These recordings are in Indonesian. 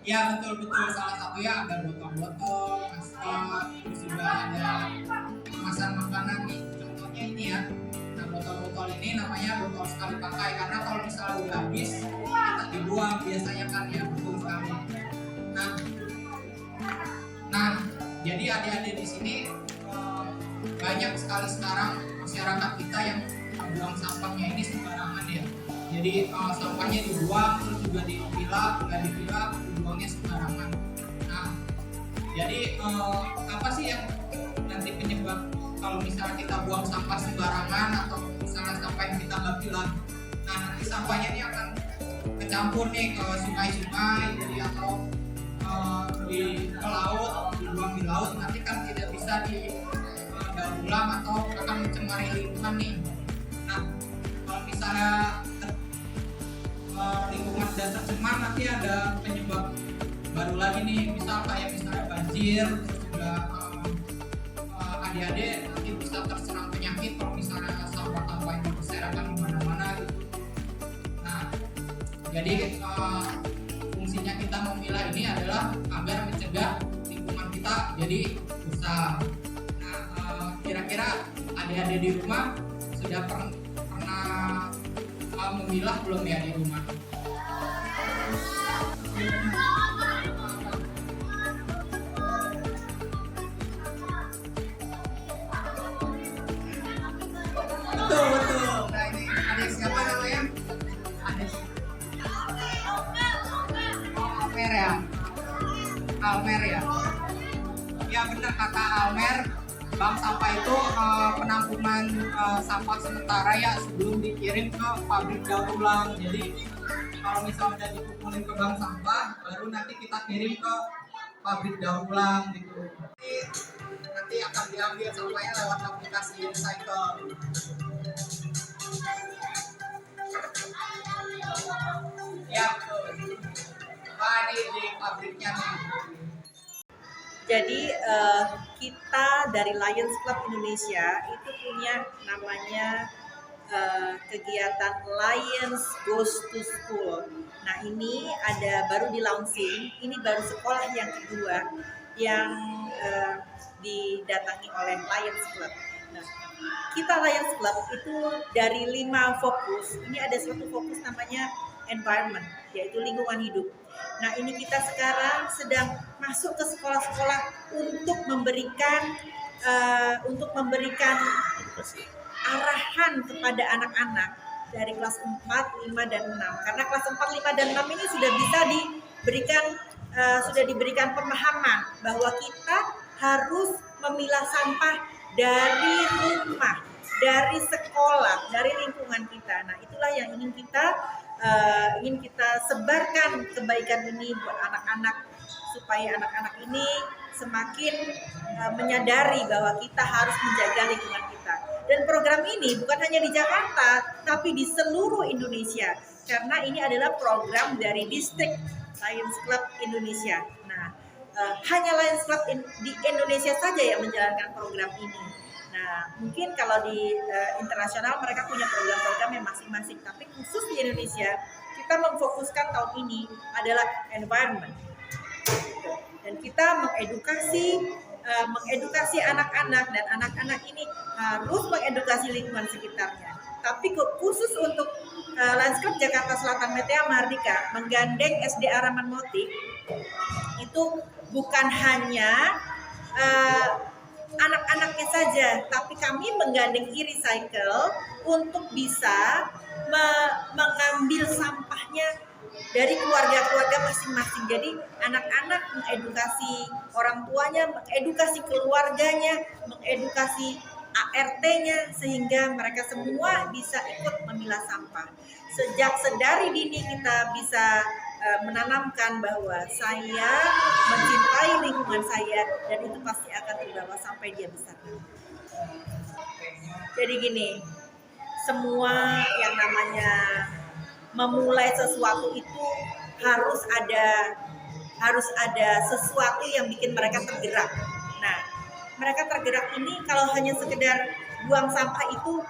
Ya betul betul, salah satunya ada botol-botol, plastik, terus juga ada kemasan makanan nih. Contohnya ini ya. Nah botol-botol ini namanya botol sekali pakai karena kalau misalnya udah habis kita dibuang biasanya kan ya, betul sekali. Nah, nah jadi adik-adik di sini banyak sekali sekarang masyarakat kita yang buang sampahnya ini sembarangan ya. Jadi sampahnya dibuang terus juga dipilah, nggak dipilah, dibuangnya sembarangan. Nah, jadi apa sih yang nanti penyebab kalau misalnya kita buang sampah sembarangan atau misalnya sampah yang kita nggak pilah? Nah, nanti sampahnya ini akan kecampur nih ke sungai-sungai, jadi atau ke laut, dibuang di laut, nanti kan tidak bisa di daur ulang atau akan mencemari lingkungan nih. Nah, kalau misalnya lingkungan sudah tercemar, nanti ada penyebab baru lagi nih, misal kayak misalnya banjir, terus juga adik-adik nanti bisa terserang penyakit kalau misalnya sampah-sampah yang berserakan di mana-mana gitu. Nah, jadi fungsinya kita memilah ini adalah agar mencegah lingkungan kita jadi rusak. Nah, kira-kira adik-adik di rumah sudah pernah memilah belum ya di rumah? Betul betul. Nah ini adik siapa namanya? Adik Almer ya. Almer ya. Ya benar kata Almer. Bank sampah itu penampungan sampah sementara ya sebelum dikirim ke pabrik daur ulang. Jadi kalau misalnya udah dikumpulin ke bank sampah, baru nanti kita kirim ke pabrik daur ulang gitu. Nanti akan diambil sampahnya lewat aplikasi recycle. Ya betul. Nah ini di pabriknya nih. Jadi kita dari Lions Club Indonesia itu punya namanya kegiatan Lions Goes to School. Nah ini ada baru di launching, ini baru sekolah yang kedua yang didatangi oleh Lions Club. Nah, kita Lions Club itu dari 5 fokus, ini ada satu fokus namanya environment, yaitu lingkungan hidup. Nah ini kita sekarang sedang masuk ke sekolah-sekolah untuk memberikan arahan kepada anak-anak dari kelas 4, 5, dan 6. Karena kelas 4, 5, dan 6 ini sudah bisa diberikan pemahaman bahwa kita harus memilah sampah dari rumah, dari sekolah, dari lingkungan kita. Nah itulah yang ingin kita sebarkan kebaikan ini buat anak-anak, supaya anak-anak ini semakin menyadari bahwa kita harus menjaga lingkungan kita. Dan program ini bukan hanya di Jakarta, tapi di seluruh Indonesia, karena ini adalah program dari distrik Lions Club Indonesia. Nah, hanya Lions Club di Indonesia saja yang menjalankan program ini. Nah, mungkin kalau di internasional mereka punya program-program yang masing-masing, tapi khusus di Indonesia kita memfokuskan tahun ini adalah environment. Dan kita mengedukasi anak-anak, dan anak-anak ini harus mengedukasi lingkungan sekitarnya. Tapi khusus untuk Lions Club Jakarta Selatan Metea Mardika menggandeng SDA Raman Motik, itu bukan hanya anak-anaknya saja, tapi kami menggandeng e-recycle untuk bisa mengambil sampahnya dari keluarga-keluarga masing-masing. Jadi anak-anak mengedukasi orang tuanya, mengedukasi keluarganya, mengedukasi ART-nya, sehingga mereka semua bisa ikut memilah sampah. Sejak sedari dini kita bisa menanamkan bahwa saya mencintai lingkungan saya, dan itu pasti akan terbawa sampai dia besar. Jadi gini, semua yang namanya memulai sesuatu itu harus ada sesuatu yang bikin mereka tergerak. Nah, mereka tergerak ini kalau hanya sekedar buang sampah itu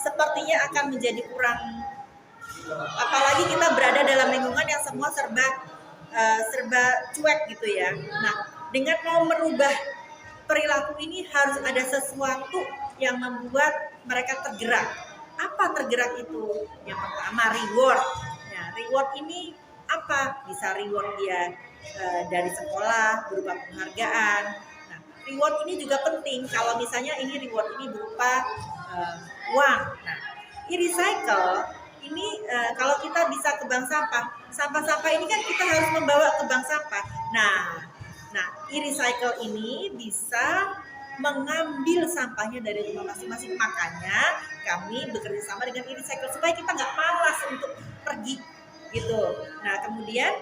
sepertinya akan menjadi kurang. Apalagi kita berada dalam lingkungan yang semua serba serba cuek gitu ya. Nah, dengan mau merubah perilaku ini harus ada sesuatu yang membuat mereka tergerak. Apa tergerak itu? Yang pertama reward. Nah, reward ini apa? Bisa reward dia dari sekolah berupa penghargaan. Nah, reward ini juga penting kalau misalnya ini reward ini berupa uang. Nah, e-recycle ini kalau kita bisa ke bank sampah ini kan kita harus membawa ke bank sampah. Nah, e-recycle ini bisa mengambil sampahnya dari rumah masing-masing. Makanya kami bekerja sama dengan e-recycle supaya kita nggak malas untuk pergi gitu. Nah, kemudian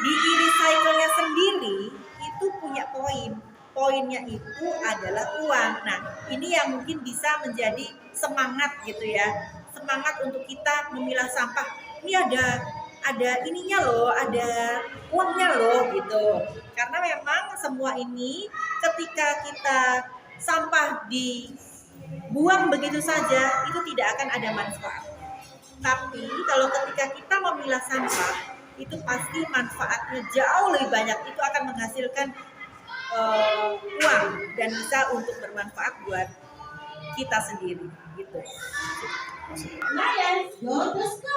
di e-recycle-nya sendiri itu punya poin. Poinnya itu adalah uang. Nah, ini yang mungkin bisa menjadi semangat gitu ya. Semangat untuk kita memilah sampah. Ini ada ininya loh, ada uangnya loh gitu. Karena memang semua ini ketika kita sampah dibuang begitu saja itu tidak akan ada manfaat. Tapi kalau ketika kita memilah sampah itu pasti manfaatnya jauh lebih banyak. Itu akan menghasilkan uang dan bisa untuk bermanfaat buat kita sendiri gitu. Lions, go to school.